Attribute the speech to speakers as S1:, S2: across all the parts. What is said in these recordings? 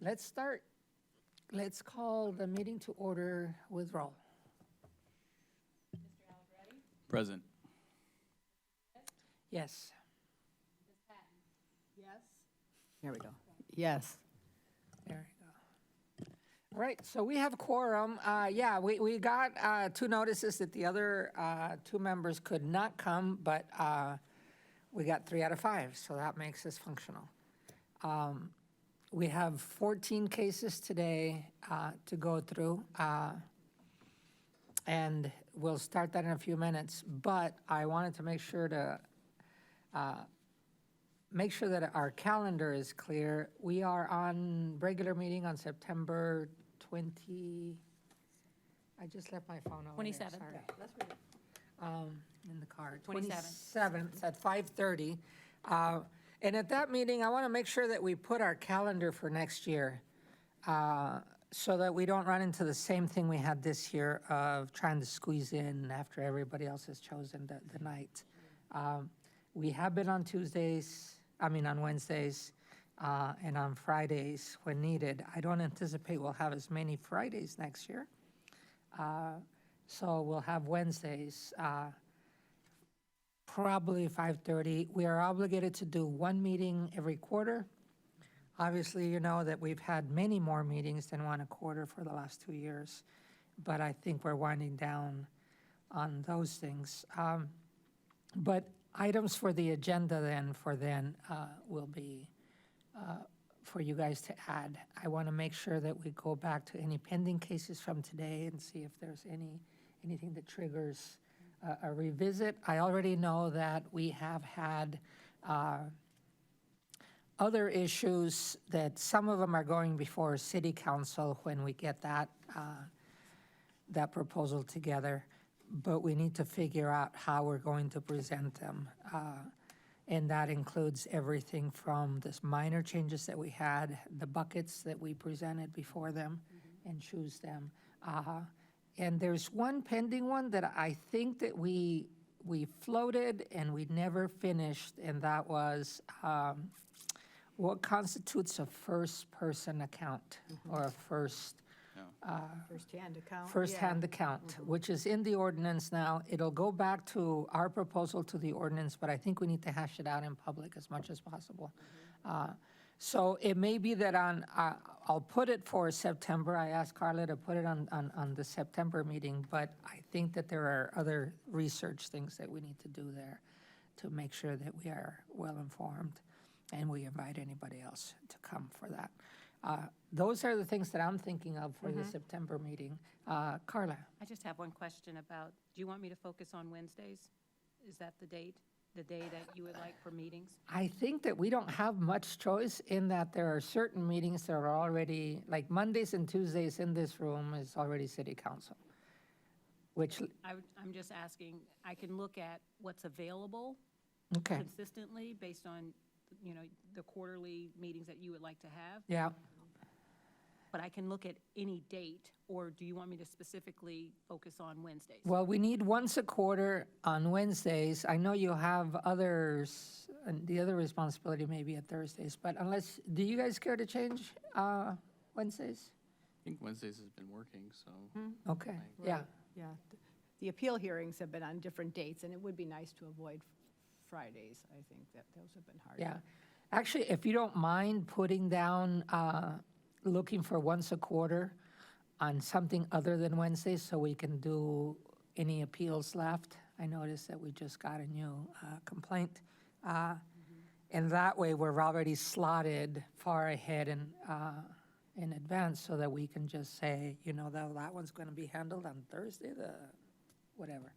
S1: let's start. Let's call the meeting to order with roll.
S2: Present.
S1: Yes.
S3: Yes. There we go. Yes.
S1: There we go. All right, so we have quorum. Yeah, we got 2 notices that the other 2 members could not come, but we got 3 out of 5, so that makes us functional. We have 14 cases today to go through, and we'll start that in a few minutes, but I wanted to make sure that our calendar is clear. We are on regular meeting on September 20, I just left my phone over there,
S4: 27th.
S1: sorry.
S3: Let's read it.
S1: In the car.
S4: 27th.
S1: 27th at 5:30. And at that meeting, I want to make sure that we put our calendar for next year so that we don't run into the same thing we had this year of trying to squeeze in after everybody else has chosen the night. We have been on Wednesdays, and on Fridays when needed. I don't anticipate we'll have as many Fridays next year. So we'll have Wednesdays, probably 5:30. We are obligated to do 1 meeting every quarter. Obviously, you know that we've had many more meetings than 1 a quarter for the last 2 years, but I think we're winding down on those things. But items for the agenda then will be for you guys to add. I want to make sure that we go back to any pending cases from today and see if there's anything that triggers a revisit. I already know that we have had other issues that some of them are going before City Council when we get that proposal together, but we need to figure out how we're going to present them. And that includes everything from this minor changes that we had, the buckets that we presented before them and choose them. And there's one pending one that I think that we floated and we never finished, and that was what constitutes a first-person account or a
S3: First-hand account.
S1: first-hand account, which is in the ordinance now. It'll go back to our proposal to the ordinance, but I think we need to hash it out in public as much as possible. So it may be that I'll put it for September. I asked Carla to put it on the September meeting, but I think that there are other research things that we need to do there to make sure that we are well-informed, and we invite anybody else to come for that. Those are the things that I'm thinking of for the September meeting. Carla?
S4: I just have one question about, do you want me to focus on Wednesdays? Is that the day that you would like for meetings?
S1: I think that we don't have much choice in that there are certain meetings that are already, like Mondays and Tuesdays in this room is already City Council, which,
S4: I'm just asking, I can look at what's available
S1: okay,
S4: consistently based on, the quarterly meetings that you would like to have,
S1: yeah.
S4: but I can look at any date, or do you want me to specifically focus on Wednesdays?
S1: Well, we need once a quarter on Wednesdays. I know you have others, and the other responsibility may be at Thursdays, but do you guys care to change Wednesdays?
S2: I think Wednesdays has been working, so.
S1: Okay, yeah.
S3: Yeah. The appeal hearings have been on different dates, and it would be nice to avoid Fridays. I think that those have been hard.
S1: Yeah. Actually, if you don't mind putting down, looking for once a quarter on something other than Wednesdays so we can do any appeals left. I noticed that we just got a new complaint. And that way, we're already slotted far ahead in advance so that we can just say, that one's going to be handled on Thursday, whatever,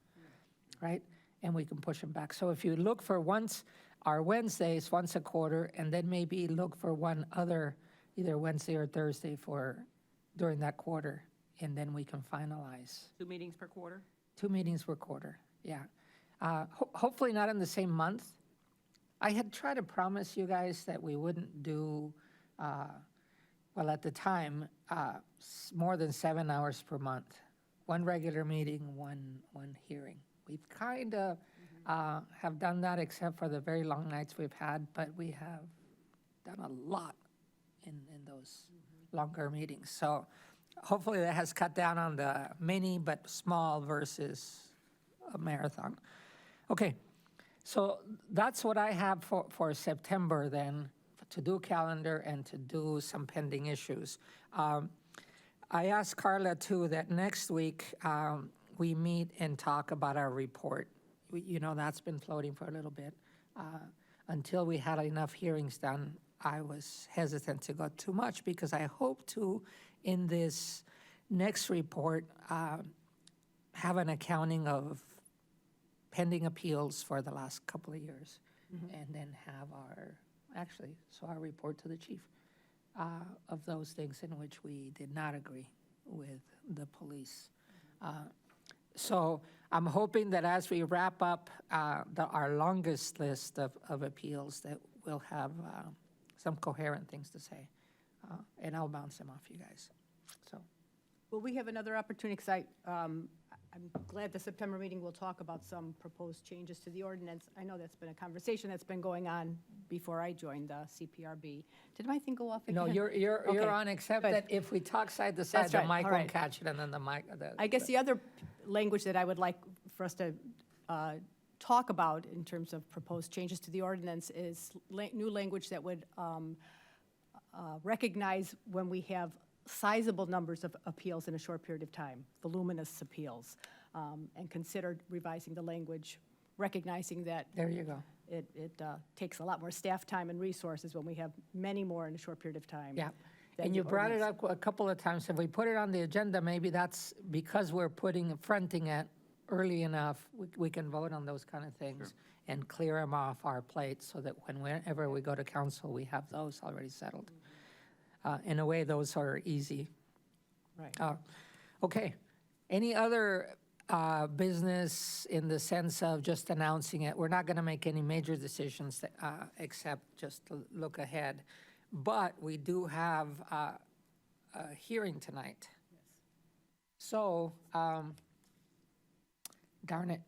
S1: right? And we can push them back. So if you look for our Wednesdays, once a quarter, and then maybe look for one other, either Wednesday or Thursday during that quarter, and then we can finalize.
S4: 2 meetings per quarter?
S1: 2 meetings per quarter, yeah. Hopefully not in the same month. I had tried to promise you guys that we wouldn't do, at the time, more than 7 hours per month. 1 regular meeting, one hearing. We've kind of have done that except for the very long nights we've had, but we have done a lot in those longer meetings. So hopefully that has cut down on the mini but small versus a marathon. Okay, so that's what I have for September then, to do calendar and to do some pending issues. I asked Carla too that next week we meet and talk about our report. You know, that's been floating for a little bit. Until we had enough hearings done, I was hesitant to go too much because I hope to, in this next report, have an accounting of pending appeals for the last couple of years. And then have our report to the chief of those things in which we did not agree with the police. So I'm hoping that as we wrap up our longest list of appeals, that we'll have some coherent things to say. And I'll bounce them off you guys. So,
S3: Will we have another opportunity, because I'm glad the September meeting will talk about some proposed changes to the ordinance. I know that's been a conversation that's been going on before I joined the CPRB. Did my thing go off again?
S1: no, you're
S3: Okay,
S1: on, except
S3: good.
S1: that if we talk side to side,
S3: That's
S1: the
S3: right,
S1: mic
S3: all
S1: won't
S3: right.
S1: catch it, and then the mic.
S3: I guess the other language that I would like for us to talk about in terms of proposed changes to the ordinance is new language that would recognize when we have sizable numbers of appeals in a short period of time, voluminous appeals, and consider revising the language, recognizing that
S1: There you go.
S3: it takes a lot more staff time and resources when we have many more in a short period of time.
S1: Yeah.
S3: than
S1: And
S3: the
S1: you brought it
S3: ordinance.
S1: up a couple of times. If we put it on the agenda, maybe that's because we're fronting it early enough, we can vote on those kind of things and clear them off our plate so that whenever we go to council, we have those already settled. In a way, those are easy.
S3: Right.
S1: Okay. Any other business in the sense of just announcing it? We're not going to make any major decisions except just to look ahead. But we do have a hearing tonight. So, darn it.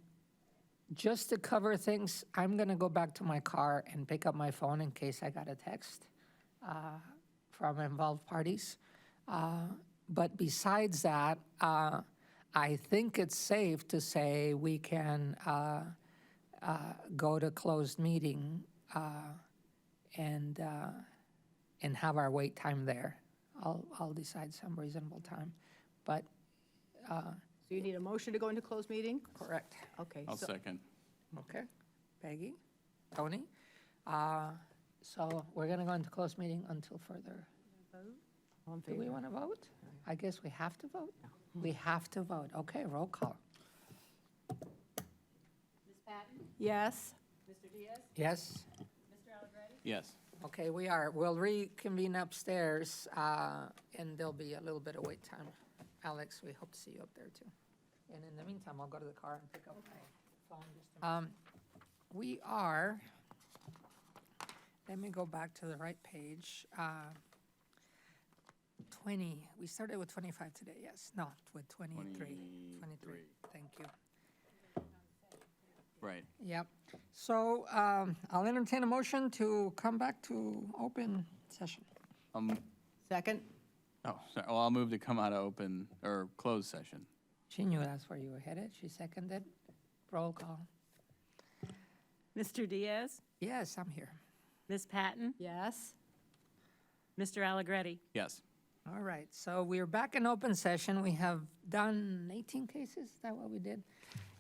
S1: Just to cover things, I'm going to go back to my car and pick up my phone in case I got a text from involved parties. But besides that, I think it's safe to say we can go to closed meeting and have our wait time there. I'll decide some reasonable time, but
S3: So you need a motion to go into closed meeting?
S1: correct.
S3: Okay.
S2: I'll
S3: so-
S2: second.
S1: Okay. Peggy, Tony? So we're going to go into closed meeting until further.
S3: All in
S1: Do we
S3: favor?
S1: want to vote? I guess we have to vote? We have to vote. Okay, roll call.
S3: Yes.
S1: Yes?
S2: Yes.
S1: Okay, we'll reconvene upstairs, and there'll be a little bit of wait time. Alex, we hope to see you up there too. And in the meantime, I'll go to the car and pick up my phone. We are, let me go back to the right page. 20, we started with 25 today, yes. No, with 23. 23, thank you.
S2: Right.
S1: Yep. So I'll entertain a motion to come back to open session.
S3: Second?
S2: Oh, sorry. Well, I'll move to come out of open or closed session.
S1: She knew that's where you were headed. She seconded. Roll call.
S4: Mr. Diaz,
S1: Yes, I'm here.
S4: Ms. Patton,
S3: Yes.
S4: Mr. Allegretti.
S2: Yes.
S1: All right, so we're back in open session. We have done 18 cases, is that what we did?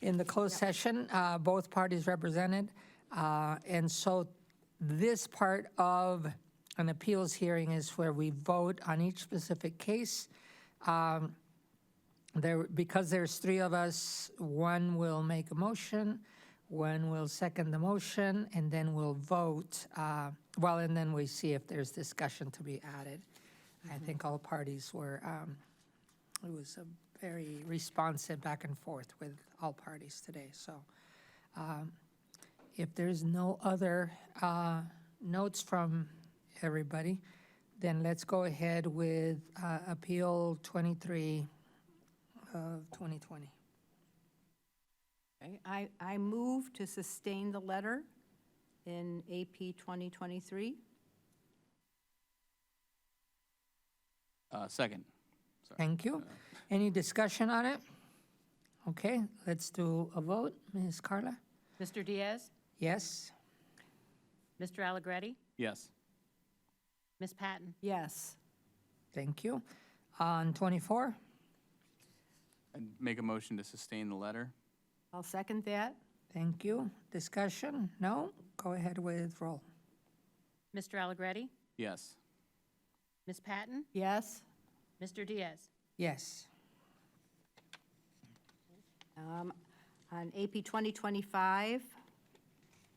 S1: In the closed session, both parties represented. And so this part of an appeals hearing is where we vote on each specific case. Because there's three of us, one will make a motion, one will second the motion, and then we'll vote. And then we see if there's discussion to be added. I think all parties were, it was a very responsive back and forth with all parties today. So if there's no other notes from everybody, then let's go ahead with Appeal 23 of 2020.
S3: Okay. I move to sustain the letter in AP 2023.
S2: Second. Sorry.
S1: Thank you. Any discussion on it? Okay, let's do a vote. Ms. Carla?
S4: Mr. Diaz?
S1: Yes?
S4: Mr. Allegretti?
S2: Yes.
S4: Ms. Patton?
S3: Yes.
S1: Thank you. On 24?
S2: I'd make a motion to sustain the letter.
S3: I'll second that.
S1: Thank you. Discussion? No? Go ahead with roll.
S4: Mr. Allegretti?
S2: Yes.
S4: Ms. Patton?
S3: Yes.
S4: Mr. Diaz?
S1: Yes.
S3: On AP 2025,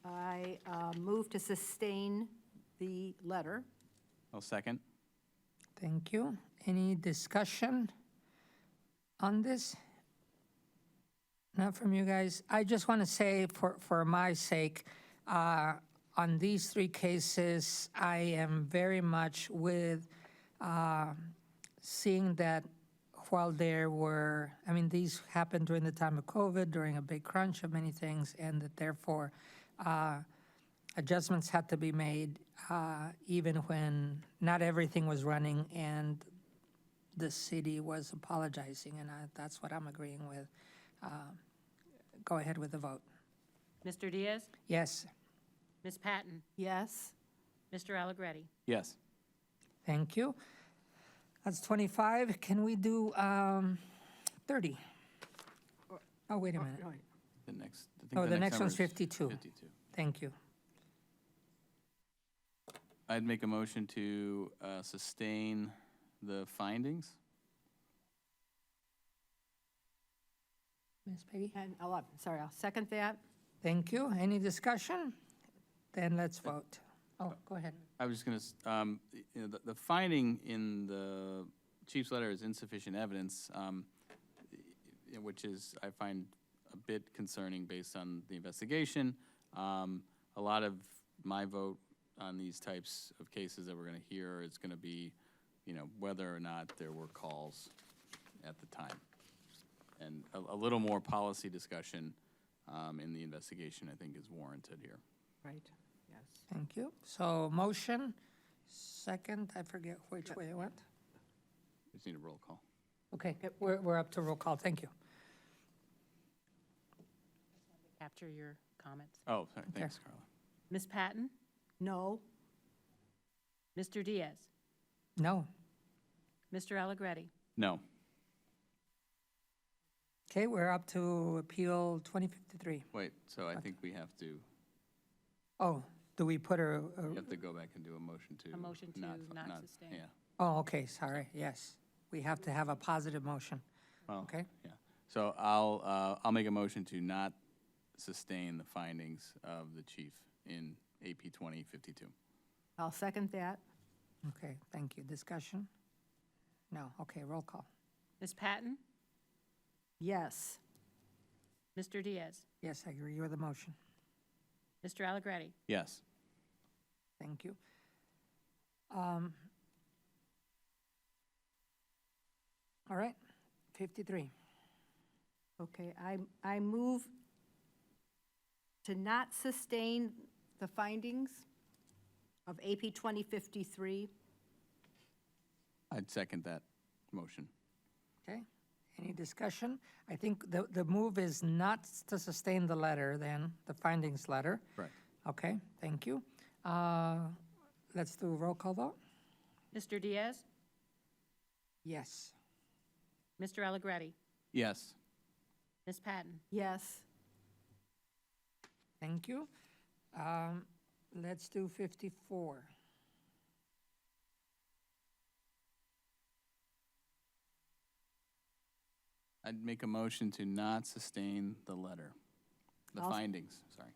S3: I move to sustain the letter.
S2: I'll second.
S1: Thank you. Any discussion on this? Not from you guys. I just want to say, for my sake, on these three cases, I am very much with seeing that while there were, I mean, these happened during the time of COVID, during a big crunch of many things, and that therefore adjustments had to be made even when not everything was running and the city was apologizing, and that's what I'm agreeing with. Go ahead with the vote.
S4: Mr. Diaz?
S1: Yes,
S4: Ms. Patton?
S3: Yes.
S4: Mr. Allegretti?
S2: Yes.
S1: thank you. That's 25. Can we do 30? Oh, wait a minute.
S2: The next. I think
S1: Oh, the next
S2: number
S1: one's
S2: is
S1: 52.
S2: 52.
S1: Thank you.
S2: I'd make a motion to sustain the findings.
S1: Ms. Peggy?
S3: And I'll second that.
S1: Thank you. Any discussion? Then let's vote. Oh, go ahead.
S2: I was just going to, the finding in the chief's letter is insufficient evidence, which is, I find, a bit concerning based on the investigation. A lot of my vote on these types of cases that we're going to hear is going to be, whether or not there were calls at the time. And a little more policy discussion in the investigation, I think, is warranted here.
S3: Right, yes.
S1: Thank you. So motion, second, I forget which way it went.
S2: Just need a roll call.
S1: Okay, we're up to roll call. Thank you.
S4: Capture your comments.
S2: Oh, sorry. Thanks, Carla.
S4: Ms. Patton?
S3: No.
S4: Mr. Diaz?
S1: No.
S4: Mr. Allegretti?
S2: No.
S1: Okay, we're up to Appeal 2053.
S2: Wait, so I think we have to,
S1: Oh, do we put a,
S2: we have to go back and do a motion to.
S4: A motion to not sustain.
S2: Yeah.
S1: oh, okay, sorry, yes. We have to have a positive motion,
S2: Well,
S1: okay?
S2: yeah. So I'll make a motion to not sustain the findings of the chief in AP 2052.
S3: I'll second that.
S1: Okay, thank you. Discussion? No, okay, roll call.
S4: Ms. Patton?
S3: Yes.
S4: Mr. Diaz?
S1: Yes, I agree with the motion.
S4: Mr. Allegretti?
S2: Yes.
S1: Thank you. All right, 53.
S3: Okay, I move to not sustain the findings of AP 2053.
S2: I'd second that motion.
S1: Okay, any discussion? I think the move is not to sustain the letter then, the findings letter.
S2: Correct.
S1: Okay, thank you. Let's do a roll call vote.
S4: Mr. Diaz?
S1: Yes.
S4: Mr. Allegretti?
S2: Yes.
S4: Ms. Patton?
S3: Yes.
S1: Thank you. Let's do 54.
S2: I'd make a motion to not sustain the letter, the
S3: I'll-
S2: findings, sorry.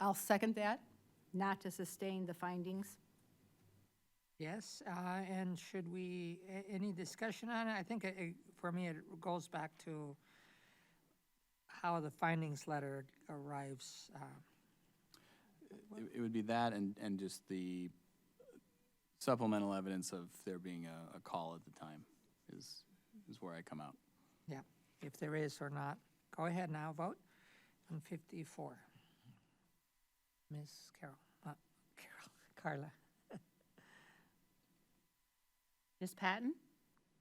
S3: I'll second that, not to sustain the findings.
S1: Yes, and should we, any discussion on it? I think for me, it goes back to how the findings letter arrives.
S2: It would be that and just the supplemental evidence of there being a call at the time is where I come out.
S1: Yeah, if there is or not. Go ahead now, vote on 54. Ms. Carla.
S4: Ms. Patton?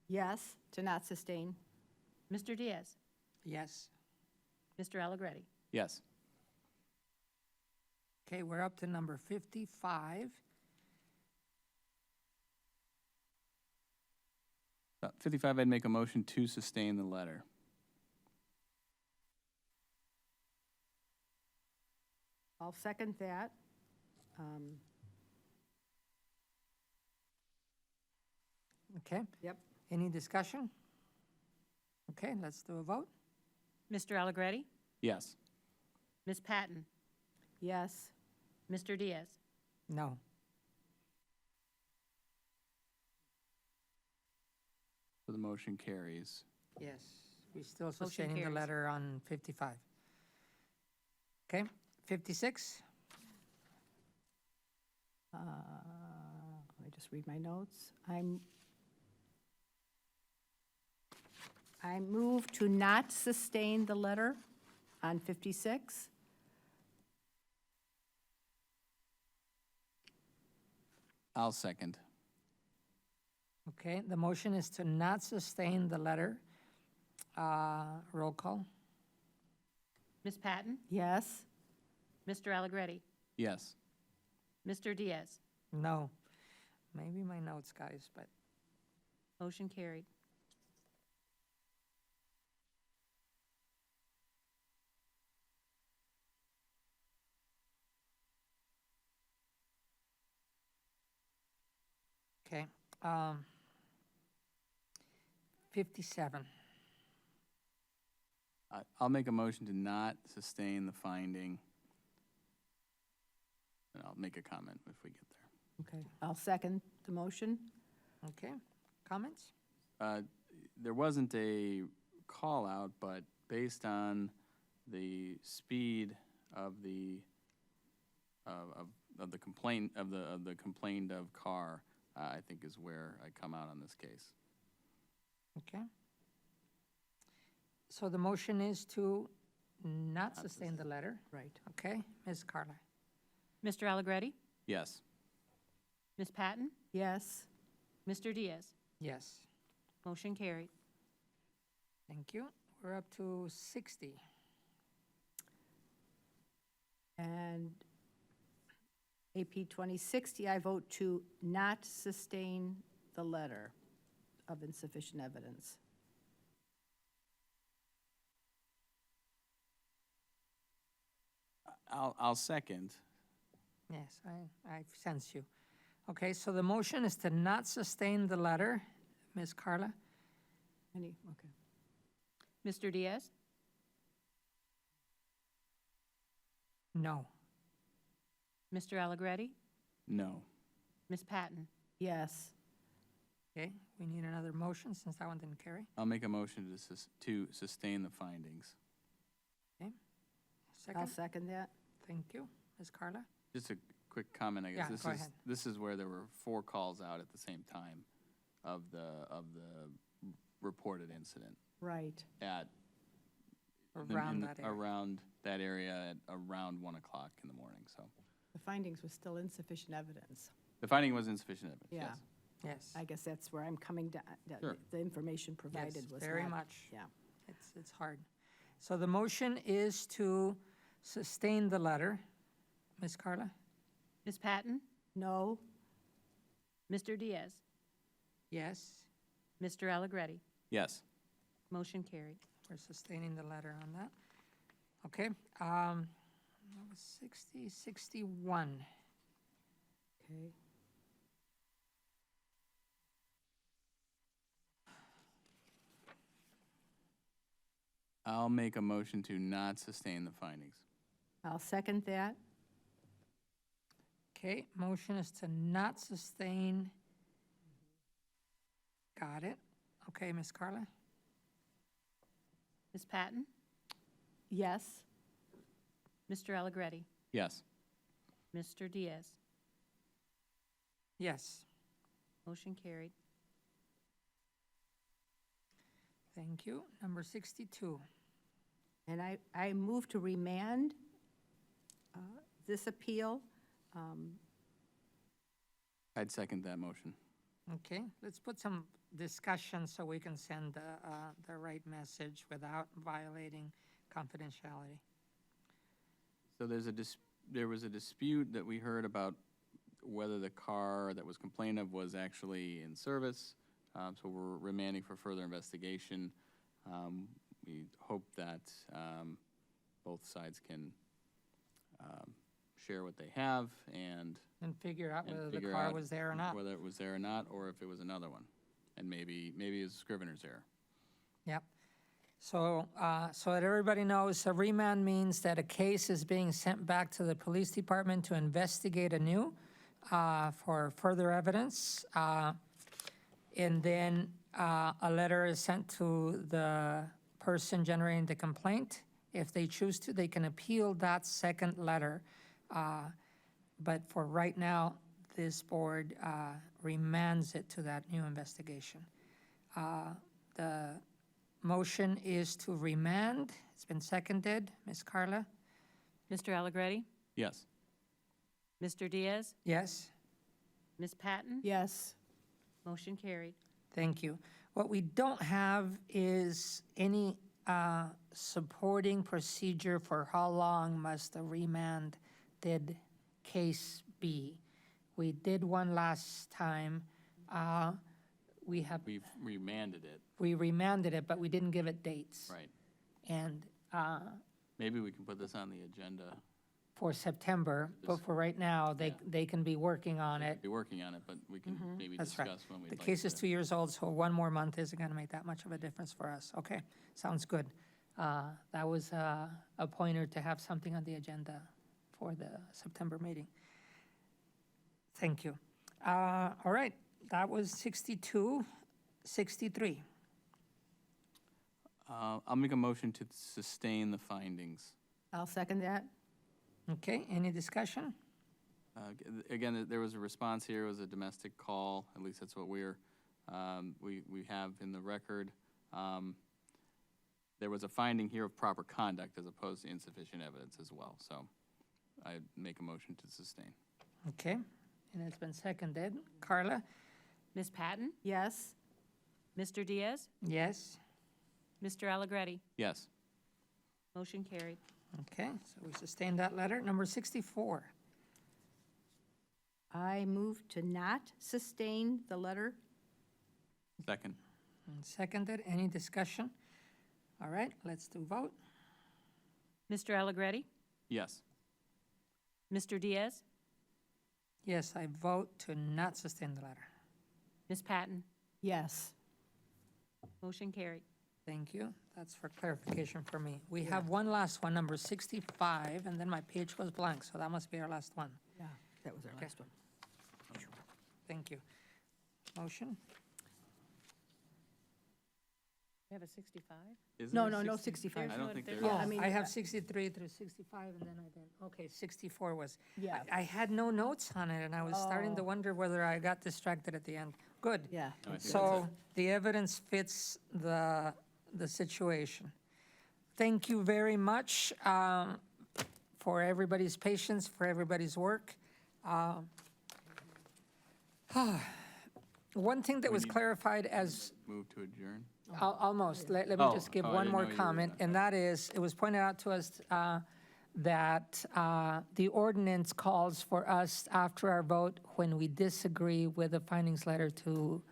S3: Yes, to not sustain.
S4: Mr. Diaz?
S1: Yes.
S4: Mr. Allegretti?
S2: Yes.
S1: Okay, we're up to number 55.
S2: 55, I'd make a motion to sustain the letter.
S3: I'll second that.
S1: Okay,
S3: Yep.
S1: any discussion? Okay, let's do a vote.
S4: Mr. Allegretti?
S2: Yes.
S4: Ms. Patton?
S3: Yes,
S4: Mr. Diaz?
S1: No.
S2: So the motion carries.
S1: Yes, we're still sustaining the
S4: carries.
S1: letter on 55. Okay, 56?
S3: let me just read my notes. I move to not sustain the letter on 56.
S2: I'll second.
S1: Okay, the motion is to not sustain the letter. Roll call?
S4: Ms. Patton?
S3: Yes,
S4: Mr. Allegretti?
S2: Yes.
S4: Mr. Diaz?
S1: No. Maybe my notes, guys, but
S4: Motion carried.
S1: okay. 57.
S2: I'll make a motion to not sustain the finding. And I'll make a comment if we get there.
S3: okay. I'll second the motion.
S1: Okay, comments?
S2: There wasn't a call out, but based on the speed of the complaint of the complained of car, I think is where I come out on this case.
S1: Okay. So the motion is to not sustain the letter.
S3: Right.
S1: Okay, Ms. Carla?
S4: Mr. Allegretti?
S2: Yes.
S4: Ms. Patton?
S3: Yes,
S4: Mr. Diaz?
S1: Yes.
S4: Motion carried.
S1: Thank you. We're up to 60.
S3: and AP 2060, I vote to not sustain the letter of insufficient evidence.
S2: I'll second.
S1: Yes, I sense you. Okay, so the motion is to not sustain the letter. Ms. Carla?
S3: Okay.
S4: Mr. Diaz?
S1: No.
S4: Mr. Allegretti?
S2: No.
S4: Ms. Patton?
S3: Yes,
S1: Okay, we need another motion since that one didn't carry.
S2: I'll make a motion to sustain the findings.
S3: I'll
S1: Second?
S3: second that.
S1: Thank you. Ms. Carla?
S2: Just a quick comment, I guess.
S1: Yeah, go ahead.
S2: This is where there were 4 calls out at the same time of the reported incident
S3: Right.
S2: at
S1: Around that area.
S2: around that area at around 1 o'clock in the morning. So
S3: The findings was still insufficient evidence.
S2: the finding was insufficient evidence.
S3: Yeah.
S2: Yes.
S1: Yes.
S3: I guess that's where I'm coming down.
S2: Sure.
S3: The information
S1: Yes,
S3: provided was
S1: very
S3: not-
S1: much.
S3: Yeah.
S1: It's hard. So the motion is to sustain the letter. Ms. Carla?
S4: Ms. Patton?
S3: No,
S4: Mr. Diaz?
S1: Yes,
S4: Mr. Allegretti?
S2: Yes.
S4: Motion carried.
S1: we're sustaining the letter on that. Okay, that was 60, 61.
S3: okay.
S2: I'll make a motion to not sustain the findings.
S3: I'll second that.
S1: Okay, motion is to not sustain. Got it. Okay, Ms. Carla?
S4: Ms. Patton?
S3: Yes,
S4: Mr. Allegretti?
S2: Yes.
S4: Mr. Diaz?
S1: Yes,
S4: Motion carried.
S1: thank you. Number 62.
S3: and I move to remand this appeal.
S2: I'd second that motion.
S1: Okay, let's put some discussion so we can send the right message without violating confidentiality.
S2: So there was a dispute that we heard about whether the car that was complained of was actually in service. So we're remanding for further investigation. We hope that both sides can share what they have and
S1: And figure out
S2: and
S1: whether the
S2: figure
S1: car
S2: out
S1: was there or not.
S2: whether it was there or not, or if it was another one. And maybe it's Scrivener's error.
S1: Yep. So, so that everybody knows, a remand means that a case is being sent back to the police department to investigate anew for further evidence. And then a letter is sent to the person generating the complaint. If they choose to, they can appeal that second letter. But for right now, this board remands it to that new investigation. The motion is to remand. It's been seconded. Ms. Carla?
S4: Mr. Allegretti?
S2: Yes.
S4: Mr. Diaz?
S1: Yes?
S4: Ms. Patton?
S3: Yes.
S4: Motion carried.
S1: Thank you. What we don't have is any supporting procedure for how long must the remanded case be. We did one last time.
S2: We've remanded it,
S1: We remanded it, but we didn't give it dates.
S2: right.
S1: And
S2: Maybe we can put this on the agenda,
S1: for September, but for right now, they can be working on it.
S2: be working on it, but we can maybe
S1: That's right.
S2: discuss when we'd
S1: The
S2: like
S1: case is
S2: to.
S1: 2 years old, so one more month isn't going to make that much of a difference for us. Okay, sounds good. That was a pointer to have something on the agenda for the September meeting. Thank you. All right, that was 62, 63.
S2: I'll make a motion to sustain the findings.
S3: I'll second that.
S1: Okay, any discussion?
S2: Again, there was a response here, it was a domestic call, at least that's what we have in the record. There was a finding here of proper conduct as opposed to insufficient evidence as well, so I make a motion to sustain.
S1: Okay, and it's been seconded. Carla?
S4: Ms. Patton?
S3: Yes.
S4: Mr. Diaz?
S1: Yes?
S4: Mr. Allegretti?
S2: Yes.
S4: Motion carried.
S1: Okay, so we sustained that letter. Number 64.
S3: I move to not sustain the letter.
S2: Second.
S1: And seconded. Any discussion? All right, let's do vote.
S4: Mr. Allegretti?
S2: Yes.
S4: Mr. Diaz?
S1: Yes, I vote to not sustain the letter.
S4: Ms. Patton?
S3: Yes.
S4: Motion carried.
S1: Thank you. That's for clarification for me. We have one last one, number 65, and then my page was blank, so that must be our last one.
S3: Yeah, that was our
S1: Okay.
S3: last one.
S1: Thank you. Motion?
S4: You have a 65?
S2: Is
S3: No,
S2: there a
S3: no, no,
S2: 60?
S3: 65.
S2: I don't think there
S4: There's
S2: is.
S3: I mean,
S1: I have 63 through 65, and then I didn't. Okay, 64 was.
S3: Yeah.
S1: I had no notes on it, and I was starting to
S3: Oh.
S1: wonder whether I got distracted at the end. Good.
S3: Yeah.
S2: No, I think
S1: So the evidence fits the situation. Thank you very much for everybody's patience, for everybody's work. One thing that was clarified as,
S2: Move to adjourn?
S1: almost, let me
S2: Oh,
S1: just give
S2: oh, I
S1: one
S2: didn't
S1: more
S2: know you were
S1: comment,
S2: done.
S1: and that is, it was pointed out to us that the ordinance calls for us, after our vote, when we disagree with the findings letter, to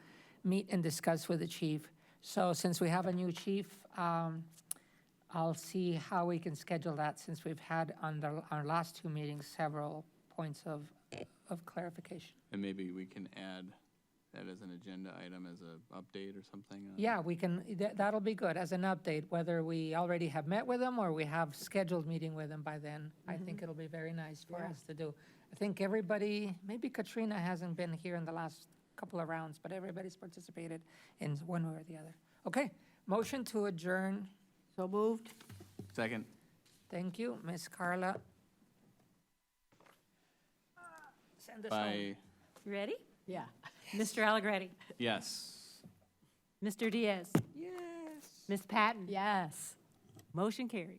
S1: meet and discuss with the chief. So since we have a new chief, I'll see how we can schedule that, since we've had on our last two meetings several points of clarification.
S2: And maybe we can add that as an agenda item, as a update or something?
S1: Yeah, we can, that'll be good as an update, whether we already have met with them or we have scheduled meeting with them by then. I think it'll be very nice for
S3: Yeah.
S1: us to do. I think everybody, maybe Katrina hasn't been here in the last couple of rounds, but everybody's participated in one way or the other. Okay, motion to adjourn.
S3: So moved?
S2: Second?
S1: Thank you, Ms. Carla. Send us home.
S2: By,
S4: You ready?
S3: Yeah.
S4: Mr. Allegretti?
S2: yes.
S4: Mr. Diaz?
S1: Yes.
S4: Ms. Patton?
S3: Yes.
S4: Motion carried.